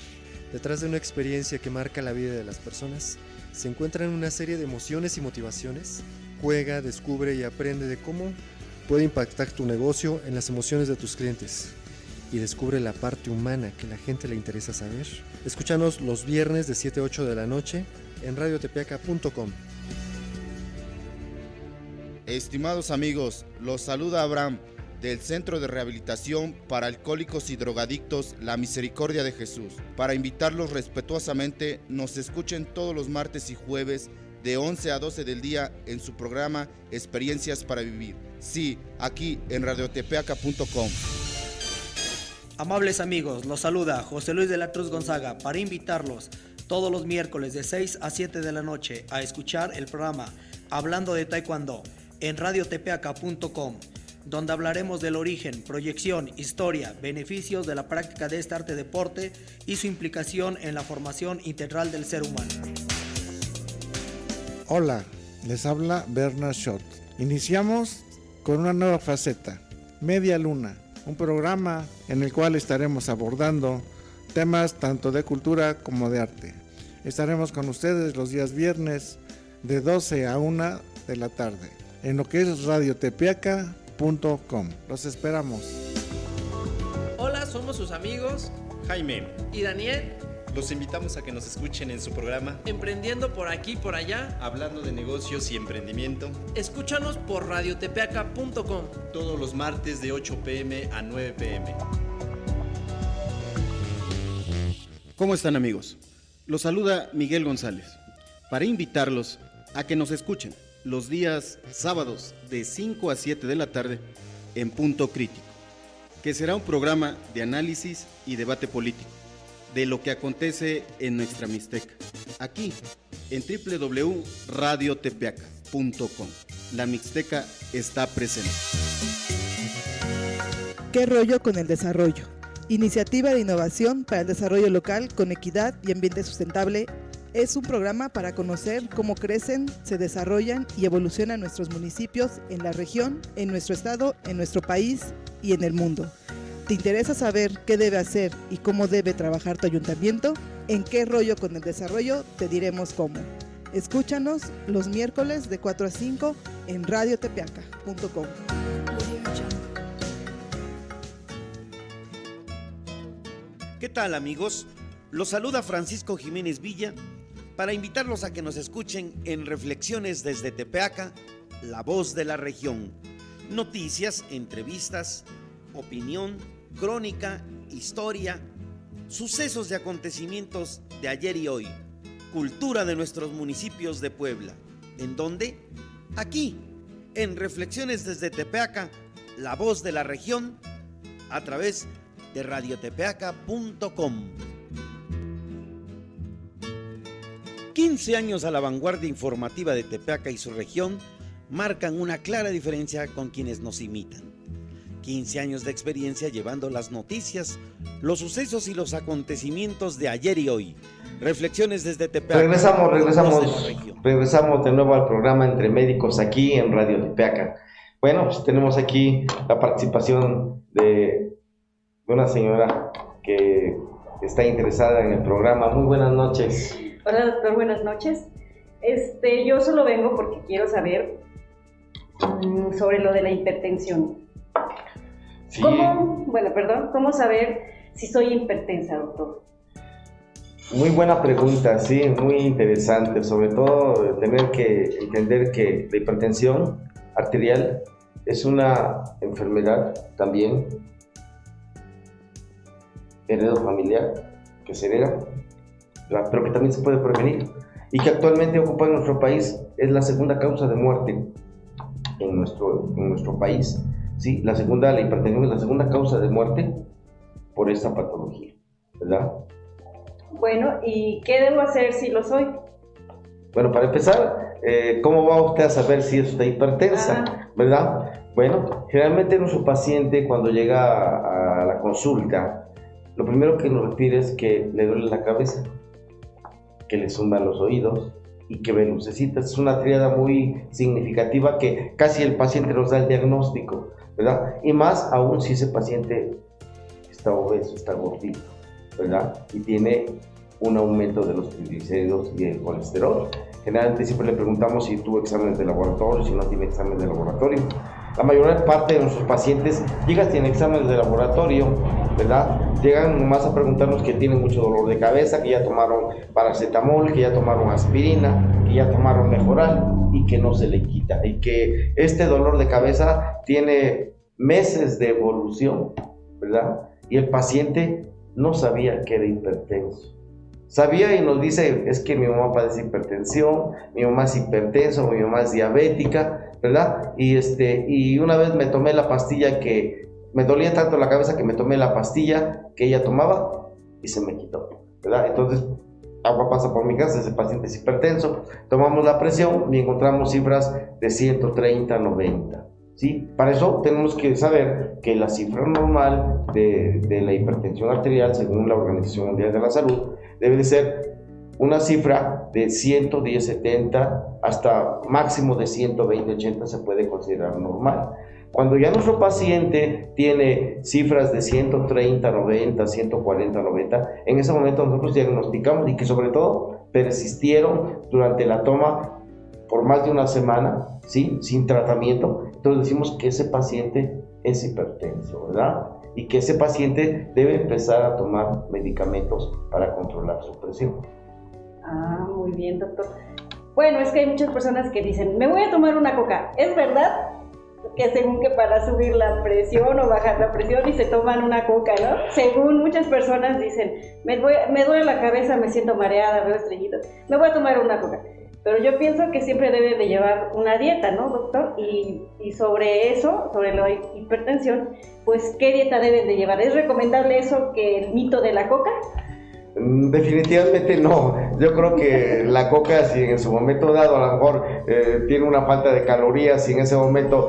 Detrás de una experiencia que marca la vida de las personas, se encuentran una serie de emociones y motivaciones. Juega, descubre y aprende de cómo puede impactar tu negocio en las emociones de tus clientes. Y descubre la parte humana que la gente le interesa saber. Escúchanos los viernes de 7 a 8 de la noche en radiotepeaca.com. Estimados amigos, los saluda Abraham del Centro de Rehabilitación para Alcohólicos y Drogadictos La Misericordia de Jesús, para invitarlos respetuosamente nos escuchen todos los martes y jueves de 11 a 12 del día en su programa Experiencias para Vivir. Sí, aquí en radiotepeaca.com. Amables amigos, los saluda José Luis de la Cruz Gonzaga para invitarlos todos los miércoles de 6 a 7 de la noche a escuchar el programa Hablando de Taekwondo en radiotepeaca.com, donde hablaremos del origen, proyección, historia, beneficios de la práctica de este arte deporte y su implicación en la formación integral del ser humano. Hola, les habla Bernard Schott. Iniciamos con una nueva faceta, Media Luna, un programa en el cual estaremos abordando temas tanto de cultura como de arte. Estaremos con ustedes los días viernes de 12 a 1 de la tarde en lo que es radiotepeaca.com. Los esperamos. Hola, somos sus amigos Jaime y Daniel. Los invitamos a que nos escuchen en su programa Emprendiendo por aquí por allá, hablando de negocios y emprendimiento. Escúchanos por radiotepeaca.com todos los martes de 8 p.m. a 9 p.m. ¿Cómo están amigos? Los saluda Miguel González para invitarlos a que nos escuchen los días sábados de 5 a 7 de la tarde en Punto Crítico, que será un programa de análisis y debate político de lo que acontece en nuestra Mixteca, aquí en www.radiotepeaca.com. La Mixteca está presente. ¿Qué rollo con el desarrollo? Iniciativa de innovación para el desarrollo local con equidad y ambiente sustentable. Es un programa para conocer cómo crecen, se desarrollan y evolucionan nuestros municipios en la región, en nuestro estado, en nuestro país y en el mundo. ¿Te interesa saber qué debe hacer y cómo debe trabajar tu ayuntamiento? En ¿Qué rollo con el desarrollo? Te diremos cómo. Escúchanos los miércoles de 4 a 5 en radiotepeaca.com. ¿Qué tal amigos? Los saluda Francisco Jiménez Villa para invitarlos a que nos escuchen en Reflexiones desde Tepeaca, la voz de la región. Noticias, entrevistas, opinión, crónica, historia, sucesos de acontecimientos de ayer y hoy, cultura de nuestros municipios de Puebla. ¿En dónde? Aquí, en Reflexiones desde Tepeaca, la voz de la región, a través de radiotepeaca.com. 15 años a la vanguardia informativa de Tepeaca y su región marcan una clara diferencia con quienes nos imitan. 15 años de experiencia llevando las noticias, los sucesos y los acontecimientos de ayer y hoy. Reflexiones desde Tepeaca. Regresamos de nuevo al programa Entre Médicos aquí en Radio Tepeaca. Bueno, pues tenemos aquí la participación de una señora que está interesada en el programa. Muy buenas noches. Hola doctor, buenas noches. Yo solo vengo porque quiero saber sobre lo de la hipertensión. Sí. ¿Cómo saber si soy hipertensa, doctor? Muy buena pregunta, sí, muy interesante. Sobre todo tener que entender que la hipertensión arterial es una enfermedad también heredofamiliar que se hereda, pero que también se puede prevenir y que actualmente ocupa en nuestro país, es la segunda causa de muerte en nuestro país. Sí, la hipertensión es la segunda causa de muerte por esta patología, ¿verdad? Bueno, ¿y qué debo hacer si lo soy? Bueno, para empezar, ¿cómo va usted a saber si es usted hipertensa, verdad? Bueno, generalmente nuestro paciente cuando llega a la consulta, lo primero que nos pide es que le duele la cabeza, que le zumban los oídos y que ve lucecitas. Es una tríada muy significativa que casi el paciente nos da el diagnóstico, ¿verdad? Y más aún si ese paciente está obeso, está gordito, ¿verdad? Y tiene un aumento de los triglicéridos y el colesterol. Generalmente siempre le preguntamos si tuvo exámenes de laboratorio, si no tiene exámenes de laboratorio. La mayor parte de nuestros pacientes tienen exámenes de laboratorio, ¿verdad? Llegan más a preguntarnos que tienen mucho dolor de cabeza, que ya tomaron paracetamol, que ya tomaron aspirina, que ya tomaron Mejoral y que no se le quita. Y que este dolor de cabeza tiene meses de evolución, ¿verdad? Y el paciente no sabía que era hipertenso. Sabía y nos dice, es que mi mamá padece hipertensión, mi mamá es hipertenso, mi mamá es diabética, ¿verdad? Y una vez me tomé la pastilla que me dolía tanto la cabeza que me tomé la pastilla que ella tomaba y se me quitó, ¿verdad? Entonces, agua pasa por mi casa, ese paciente es hipertenso, tomamos la presión y encontramos cifras de 130/90. ¿Sí? Para eso tenemos que saber que la cifra normal de la hipertensión arterial, según la Organización Mundial de la Salud, debe de ser una cifra de 110/70 hasta máximo de 120/80 se puede considerar normal. Cuando ya nuestro paciente tiene cifras de 130/90, 140/90, en ese momento nosotros diagnosticamos y que sobre todo persistieron durante la toma por más de una semana, ¿sí? Sin tratamiento. Entonces decimos que ese paciente es hipertenso, ¿verdad? Y que ese paciente debe empezar a tomar medicamentos para controlar su presión. Ah, muy bien, doctor. Bueno, es que hay muchas personas que dicen, me voy a tomar una coca. ¿Es verdad? Que según que para subir la presión o bajar la presión y se toman una coca, ¿no? Según muchas personas dicen, me duele la cabeza, me siento mareada, veo estrellitas, me voy a tomar una coca. Pero yo pienso que siempre debe de llevar una dieta, ¿no, doctor? Y sobre eso, sobre la hipertensión, pues, ¿qué dieta deben de llevar? ¿Es recomendable eso que el mito de la coca? Definitivamente no. Yo creo que la coca, si en su momento dado a lo mejor tiene una falta de calorías, si en ese momento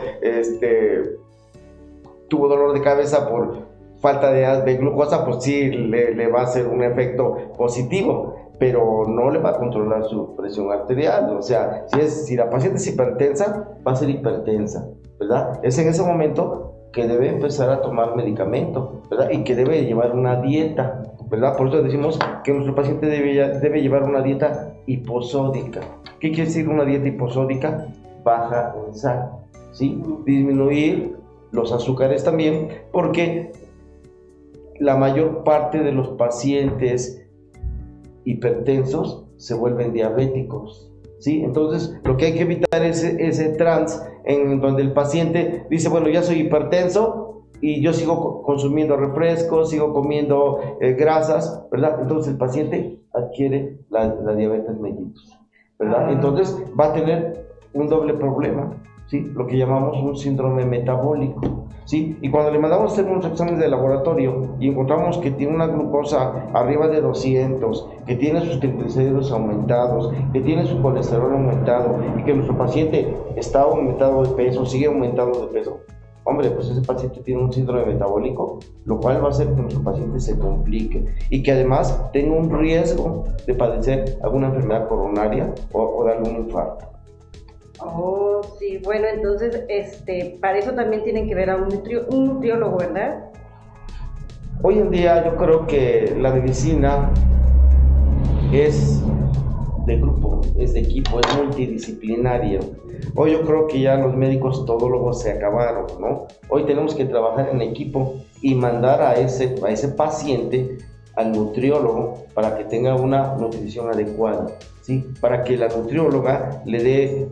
tuvo dolor de cabeza por falta de glucosa, pues sí le va a hacer un efecto positivo, pero no le va a controlar su presión arterial. O sea, si la paciente es hipertensa, va a ser hipertensa, ¿verdad? Es en ese momento que debe empezar a tomar medicamento, ¿verdad? Y que debe llevar una dieta, ¿verdad? Por eso decimos que nuestro paciente debe llevar una dieta hiposódica. ¿Qué quiere decir una dieta hiposódica? Baja en sal, ¿sí? Disminuir los azúcares también, porque la mayor parte de los pacientes hipertensos se vuelven diabéticos, ¿sí? Entonces lo que hay que evitar es ese trance en donde el paciente dice, bueno, ya soy hipertenso y yo sigo consumiendo refrescos, sigo comiendo grasas, ¿verdad? Entonces el paciente adquiere la diabetes mellitus, ¿verdad? Entonces va a tener un doble problema, ¿sí? Lo que llamamos un síndrome metabólico. ¿sí? Y cuando le mandamos a hacer unos exámenes de laboratorio y encontramos que tiene una glucosa arriba de 200, que tiene sus triglicéridos aumentados, que tiene su colesterol aumentado y que nuestro paciente está aumentado de peso, sigue aumentando de peso, hombre, pues ese paciente tiene un síndrome metabólico, lo cual va a hacer que nuestro paciente se complique y que además tenga un riesgo de padecer alguna enfermedad coronaria o de algún infarto. Oh, sí, bueno, entonces, para eso también tienen que ver a un nutriólogo, ¿verdad? Hoy en día yo creo que la medicina es de grupo, es de equipo, es multidisciplinario. Hoy yo creo que ya los médicos todólogos se acabaron, ¿no? Hoy tenemos que trabajar en equipo y mandar a ese paciente al nutriólogo para que tenga una nutrición adecuada, ¿sí? Para que la nutrióloga le dé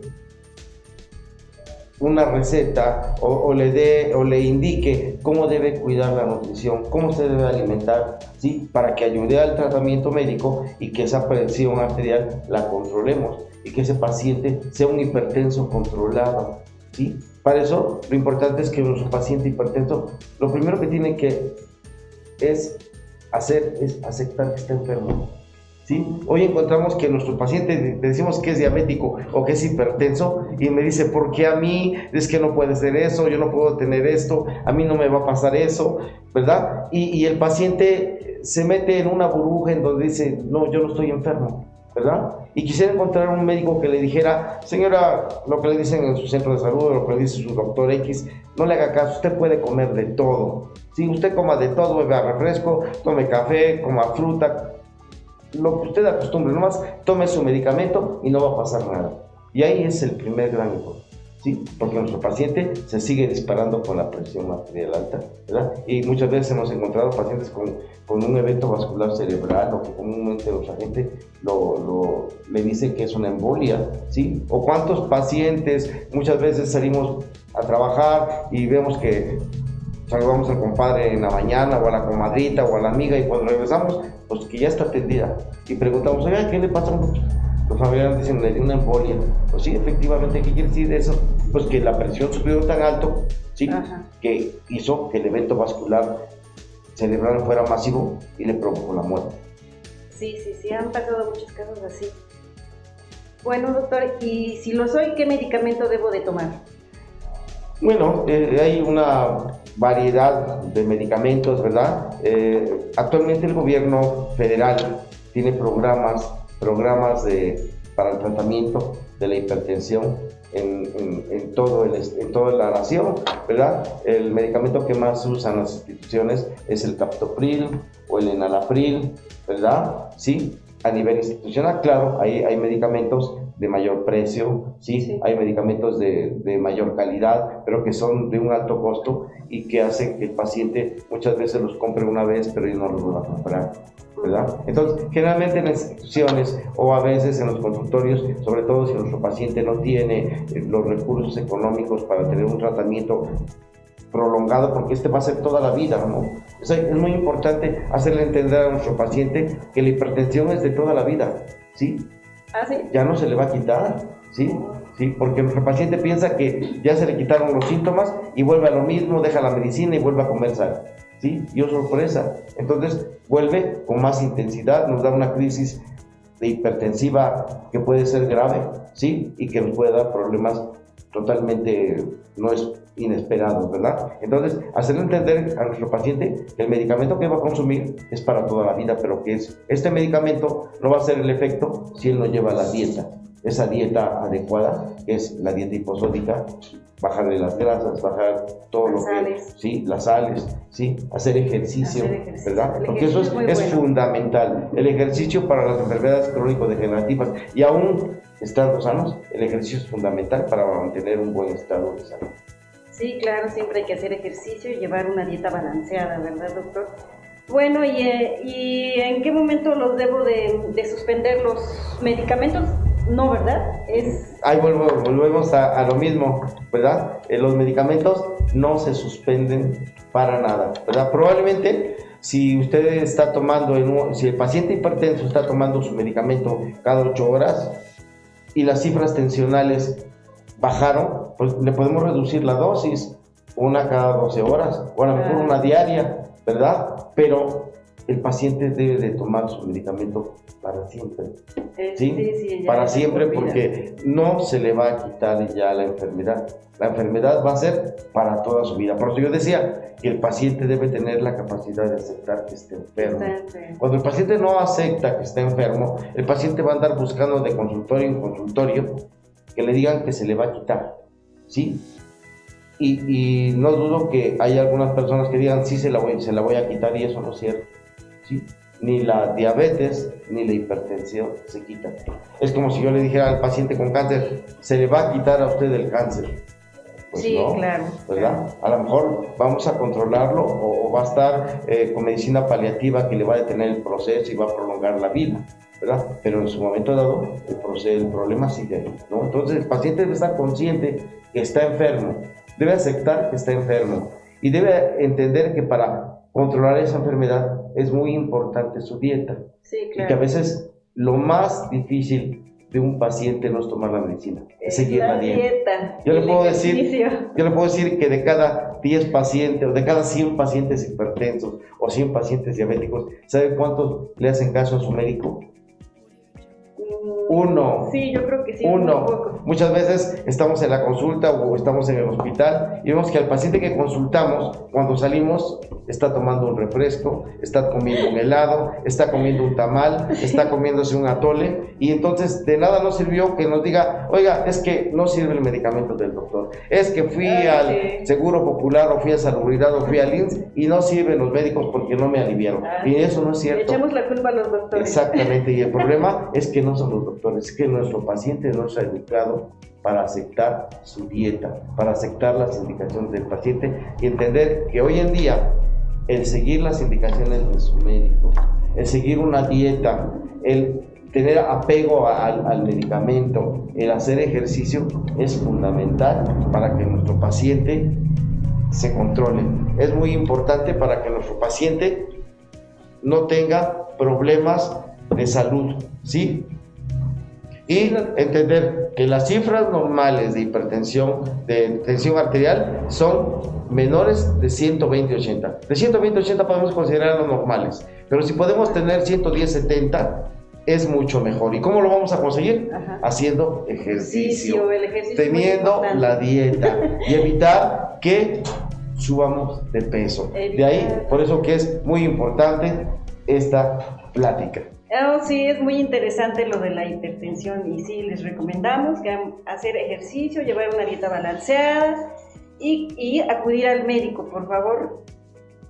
una receta o le indique cómo debe cuidar la nutrición, cómo se debe alimentar, ¿sí? Para que ayude al tratamiento médico y que esa presión arterial la controlemos y que ese paciente sea un hipertenso controlado, ¿sí? Para eso lo importante es que nuestro paciente hipertenso, lo primero que tiene que hacer es aceptar que está enfermo, ¿sí? Hoy encontramos que nuestro paciente decimos que es diabético o que es hipertenso y me dice, ¿por qué a mí? Es que no puede ser eso, yo no puedo tener esto, a mí no me va a pasar eso, ¿verdad? Y el paciente se mete en una burbuja en donde dice, no, yo no estoy enfermo, ¿verdad? Y quisiera encontrar un médico que le dijera, señora, lo que le dicen en su centro de salud, lo que le dice su doctor X, no le haga caso, usted puede comer de todo, ¿sí? Usted coma de todo, beba refresco, tome café, coma fruta, lo que usted acostumbre, nomás tome su medicamento y no va a pasar nada. Y ahí es el primer gran error, ¿sí? Porque nuestro paciente se sigue disparando con la presión arterial alta, ¿verdad? Y muchas veces hemos encontrado pacientes con un evento vascular cerebral, o que comúnmente nuestra gente le dice que es una embolia, ¿sí? O cuántos pacientes, muchas veces salimos a trabajar y vemos que saludamos al compadre en la mañana, o a la comadrita, o a la amiga, y cuando regresamos, pues que ya está atendida. Y preguntamos, oiga, ¿qué le pasa? Los familiares dicen, le dio una embolia. Pues sí, efectivamente, ¿qué quiere decir eso? Pues que la presión subió tan alto, ¿sí? Que hizo que el evento vascular cerebral fuera masivo y le provocó la muerte. Sí, han pasado muchos casos así. Bueno, doctor, y si lo soy, ¿qué medicamento debo de tomar? Bueno, hay una variedad de medicamentos, ¿verdad? Actualmente el gobierno federal tiene programas para el tratamiento de la hipertensión en toda la nación, ¿verdad? El medicamento que más usan las instituciones es el captopril o el enalapril, ¿verdad? Sí, a nivel institucional, claro, hay medicamentos de mayor precio, ¿sí? Hay medicamentos de mayor calidad, pero que son de un alto costo y que hacen que el paciente muchas veces los compre una vez, pero ya no los vuelva a comprar, ¿verdad? Entonces, generalmente en las instituciones o a veces en los consultorios, sobre todo si nuestro paciente no tiene los recursos económicos para tener un tratamiento prolongado, porque va a ser toda la vida, ¿no? O sea, es muy importante hacerle entender a nuestro paciente que la hipertensión es de toda la vida, ¿sí? ¿Ah, sí? Ya no se le va a quitar, ¿sí? ¿Sí? Porque nuestro paciente piensa que ya se le quitaron los síntomas y vuelve a lo mismo, deja la medicina y vuelve a comer sal, ¿sí? Y oh, sorpresa, entonces vuelve con más intensidad, nos da una crisis de hipertensiva que puede ser grave, ¿sí? Y que nos puede dar problemas totalmente inesperados, ¿verdad? Entonces, hacerle entender a nuestro paciente que el medicamento que va a consumir es para toda la vida, pero que este medicamento no va a hacer el efecto si él no lleva la dieta, esa dieta adecuada, que es la dieta hiposódica, bajarle las grasas, bajar todo lo que es, sí, las sales, sí, hacer ejercicio, ¿verdad? Porque eso es fundamental. El ejercicio para las enfermedades crónico-degenerativas y aún estando sanos, el ejercicio es fundamental para mantener un buen estado de salud. Sí, claro, siempre hay que hacer ejercicio y llevar una dieta balanceada, ¿verdad, doctor? Bueno, ¿y en qué momento los debo de suspender los medicamentos? No, ¿verdad? Ahí volvemos a lo mismo, ¿verdad? Los medicamentos no se suspenden para nada, ¿verdad? Probablemente si usted está tomando, si el paciente hipertenso está tomando su medicamento cada 8 horas y las cifras tensionales bajaron, pues le podemos reducir la dosis, una cada 12 horas, o a lo mejor una diaria, ¿verdad? Pero el paciente debe de tomar su medicamento para siempre, ¿sí? Para siempre, porque no se le va a quitar ya la enfermedad. La enfermedad va a ser para toda su vida. Por eso yo decía que el paciente debe tener la capacidad de aceptar que esté enfermo. Cuando el paciente no acepta que está enfermo, el paciente va a andar buscando de consultorio en consultorio que le digan que se le va a quitar, ¿sí? Y no dudo que hay algunas personas que digan, sí, se la voy a quitar, y eso no es cierto, ¿sí? Ni la diabetes ni la hipertensión se quitan. Es como si yo le dijera al paciente con cáncer, se le va a quitar a usted el cáncer. Pues sí, no, claro. ¿verdad? A lo mejor vamos a controlarlo o va a estar con medicina paliativa que le va a detener el proceso y va a prolongar la vida, ¿verdad? Pero en su momento dado el problema sigue ahí, ¿no? Entonces el paciente debe estar consciente que está enfermo, debe aceptar que está enfermo y debe entender que para controlar esa enfermedad es muy importante su dieta. Sí, claro. Y que a veces lo más difícil de un paciente no es tomar la medicina, es seguir la dieta. Yo le puedo decir que de cada 10 pacientes o de cada 100 pacientes hipertensos o 100 pacientes diabéticos, ¿sabe cuántos le hacen caso a su médico? Uno. Sí, yo creo que sí. Uno. Muchas veces estamos en la consulta o estamos en el hospital y vemos que al paciente que consultamos, cuando salimos, está tomando un refresco, está comiendo un helado, está comiendo un tamal, está comiéndose un atole, y entonces de nada nos sirvió que nos diga, oiga, es que no sirve el medicamento del doctor, es que fui al Seguro Popular o fui a Salubridad o fui al IMSS y no sirven los médicos porque no me aliviaron. Y eso no es cierto. Le echamos la culpa a los doctores. Exactamente, y el problema es que no son los doctores, es que nuestro paciente no está educado para aceptar su dieta, para aceptar las indicaciones del paciente y entender que hoy en día el seguir las indicaciones de su médico, el seguir una dieta, el tener apego al medicamento, el hacer ejercicio es fundamental para que nuestro paciente se controle. Es muy importante para que nuestro paciente no tenga problemas de salud, ¿sí? Y entender que las cifras normales de hipertensión, de tensión arterial, son menores de 120-80. De 120-80 podemos considerarlas normales, pero si podemos tener 110-70, es mucho mejor. ¿Y cómo lo vamos a conseguir? Haciendo ejercicio, teniendo la dieta y evitar que subamos de peso. De ahí, por eso que es muy importante esta plática. Oh, sí, es muy interesante lo de la hipertensión y sí, les recomendamos que hacer ejercicio, llevar una dieta balanceada y acudir al médico, por favor,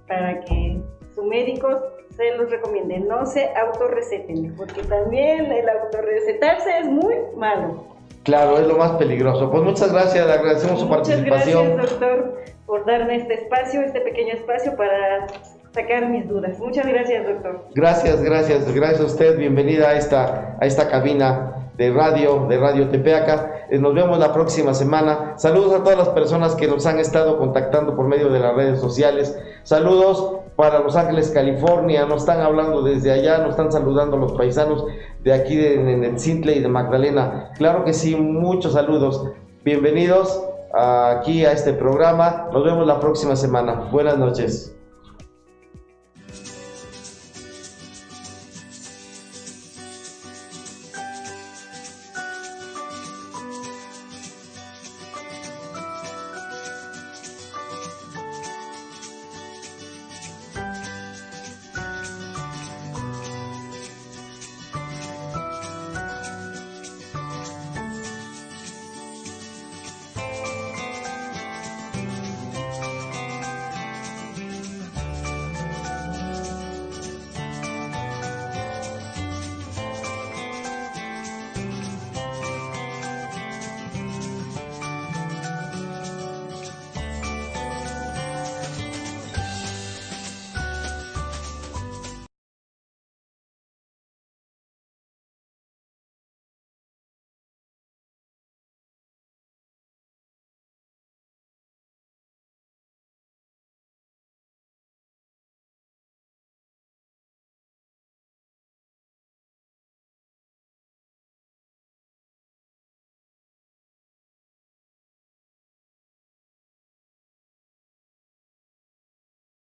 para que su médico se los recomiende. No se autorreceten, porque también el autorrecetarse es muy malo. Claro, es lo más peligroso. Pues muchas gracias, le agradecemos su participación. Muchas gracias, doctor, por darme este espacio, este pequeño espacio para sacar mis dudas. Muchas gracias, doctor. Gracias a usted. Bienvenida a esta cabina de Radio Tepeaca. Nos vemos la próxima semana. Saludos a todas las personas que nos han estado contactando por medio de las redes sociales. Saludos para Los Ángeles, California. Nos están hablando desde allá, nos están saludando los paisanos de aquí de Netzintle y de Magdalena. Claro que sí, muchos saludos. Bienvenidos aquí a este programa. Nos vemos la próxima semana. Buenas noches.